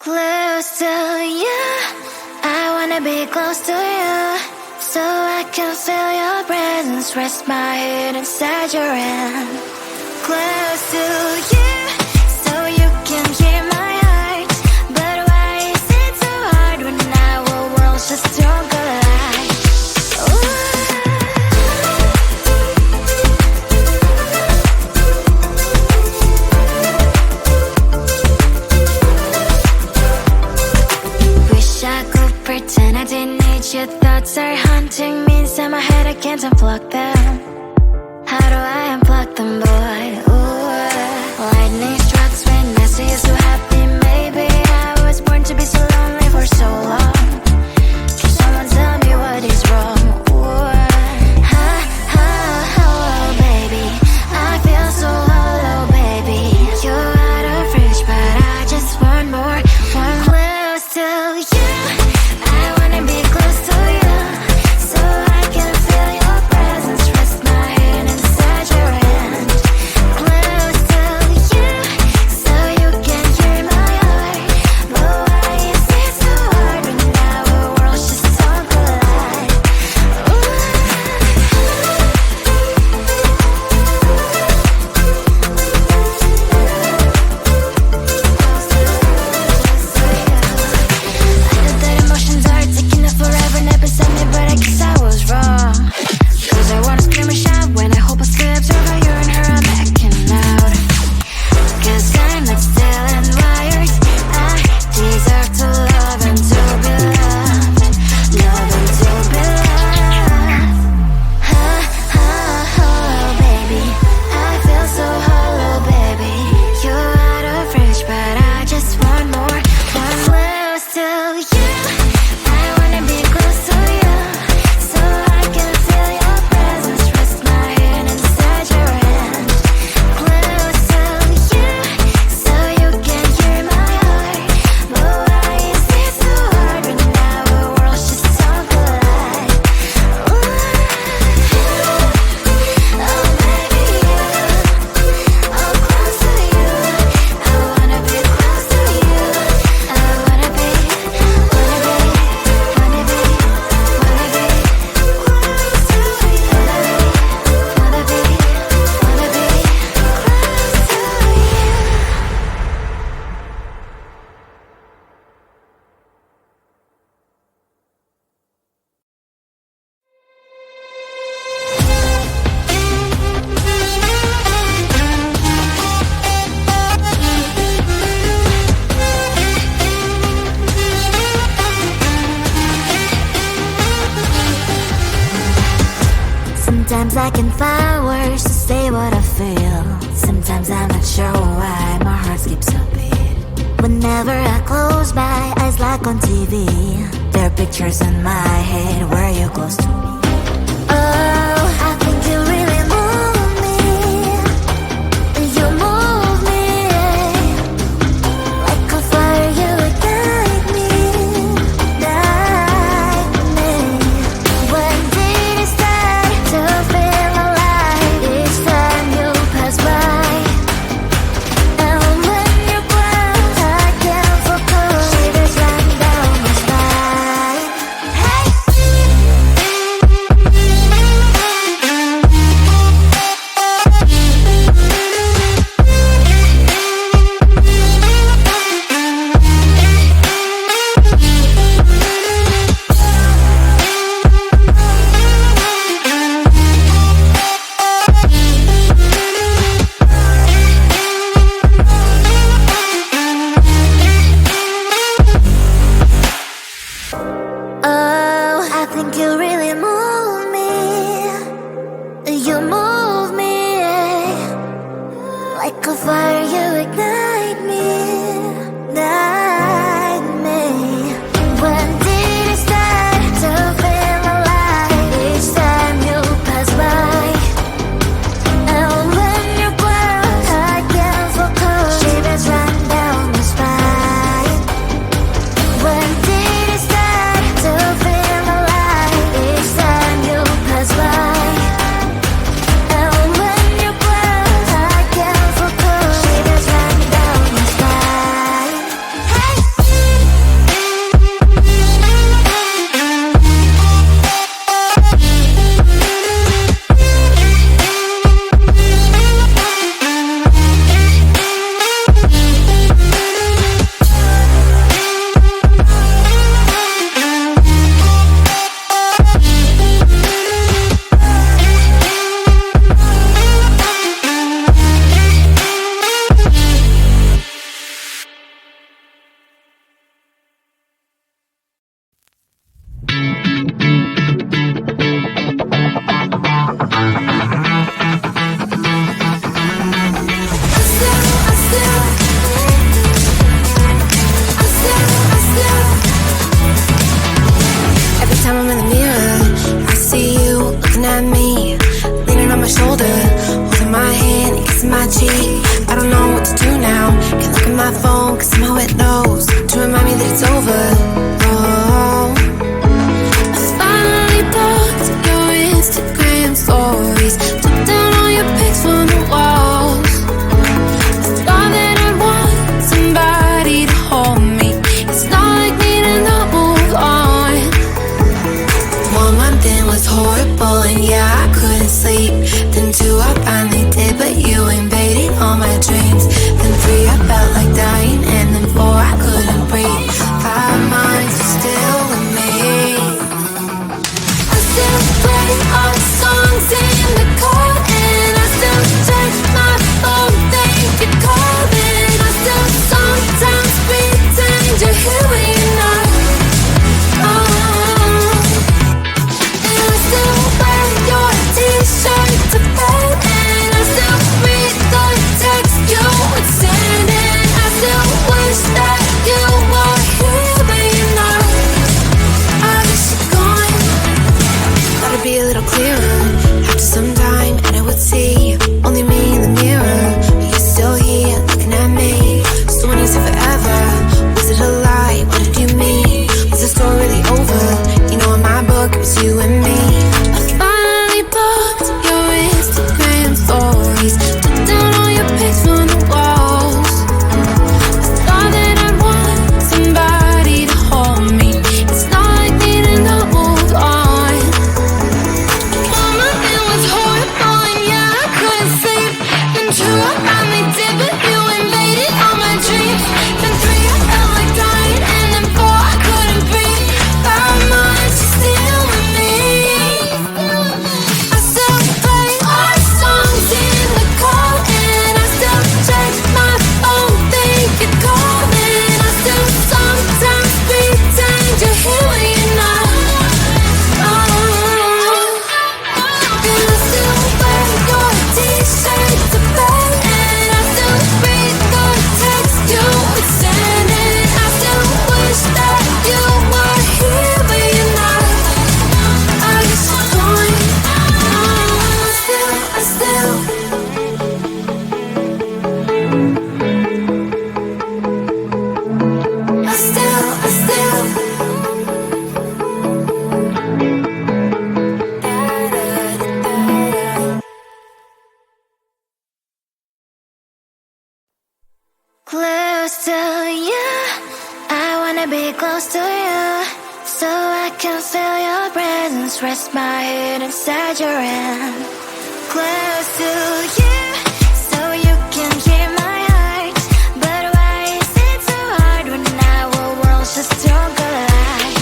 Close to you, I wanna be close to you, so I can feel your presence, rest my head inside your hand. Close to you, so you can hear my heart, but why is it so hard when our worlds just don't collide? Pretend I didn't need your thoughts are haunting me inside my head, I can't unplug them. How do I unplug them, boy? Ooh, lightning strikes when I see you so happy. Maybe I was born to be so lonely for so long. Can someone tell me what is wrong? Ooh, oh, baby, I feel so hollow, baby. You're out of reach, but I just want more, one close to you. Sometimes I can find words to say what I feel. Sometimes I'm not sure why my heart skips a beat. Whenever I close my eyes like on TV, there are pictures in my head where you're close to me. Oh, I think you really move me. You move me like a fire, you ignite me, ignite me. When did it start to feel alive? Each time you pass by, and when you're close, I can't focus. Shivers run down my spine. Hey. Oh, I think you really move me. You move me like a fire, you ignite me, ignite me. When did it start to feel alive? Each time you pass by, and when you're close, I can't focus. Shivers run down my spine. When did it start to feel alive? Each time wanna be close to you, so I can feel your presence. Rest my head inside your hand. Close to you, so you can hear my heart. But why is it so hard when our worlds just don't collide?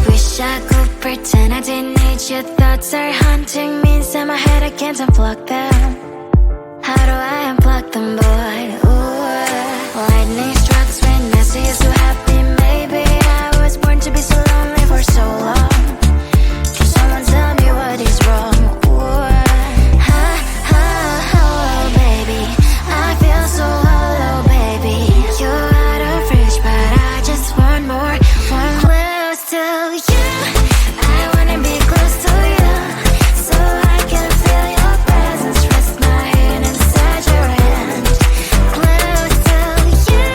Wish I could pretend I didn't need your thoughts are haunting me inside my head. I can't unplug them. How do I unplug them, boy? Ooh, lightning strikes when I see you so happy. Maybe I was born to be so lonely for so long. Can someone tell me what is wrong? Ooh, oh, baby, I feel so hollow, baby. You're out of reach, but I just want more. One close to you. I wanna be close to you, so I can feel your presence. Rest my head inside your hand. Close to you,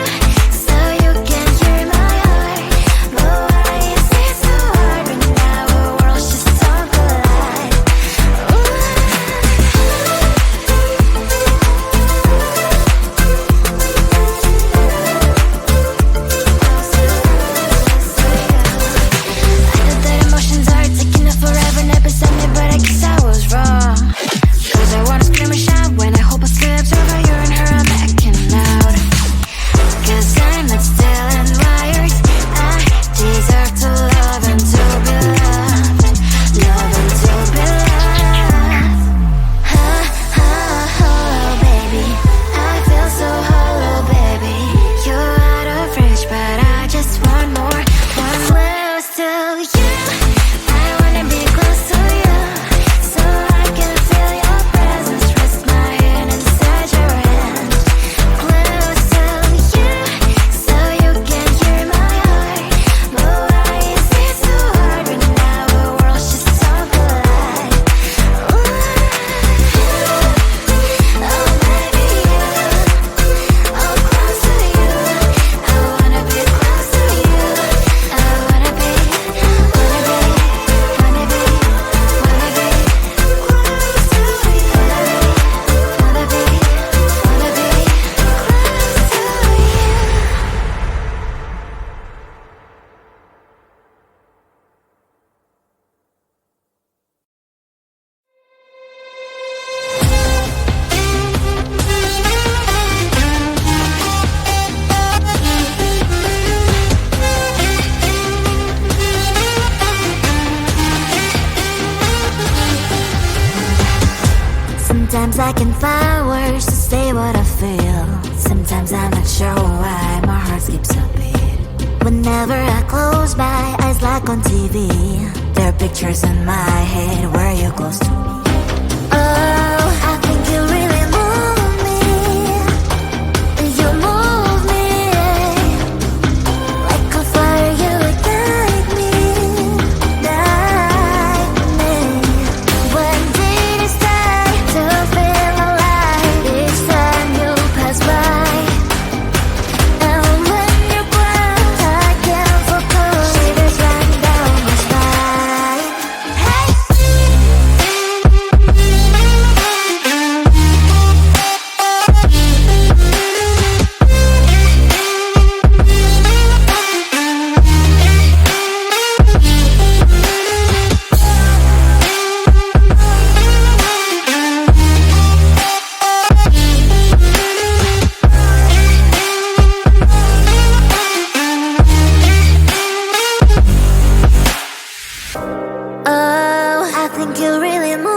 so you can hear my heart. But why is it so hard when our worlds just don't collide? I know that emotions are taking up forever, never beside me, but I guess I was wrong. Cause I wanna scream and shout when I hope I slips over you and her, I'm backing out. Cause I'm not still and wired. I deserve to love and to be loved. Love and to be loved. Oh, baby, I feel so hollow, baby. You're out of reach, but I just want more. One close to you. I wanna be close to you, so I can feel your presence. Rest my head inside your hand. Close to you, so you can hear my heart. But why is it so hard when our worlds just don't collide? Oh, baby, oh, close to you. I wanna be close to you. I wanna be close to you. Wanna be Sometimes I can find words to say what I feel. Sometimes I'm not sure why my heart skips a beat. Whenever I close my eyes like on TV, there are pictures in my head where you're close to me. Oh, I think you really move me. You move me like a fire, you ignite me. When did it start to feel alive? Each time you pass by, and when you're gone, I can't focus. Shivers run down my spine. Hey. Oh, I think you really move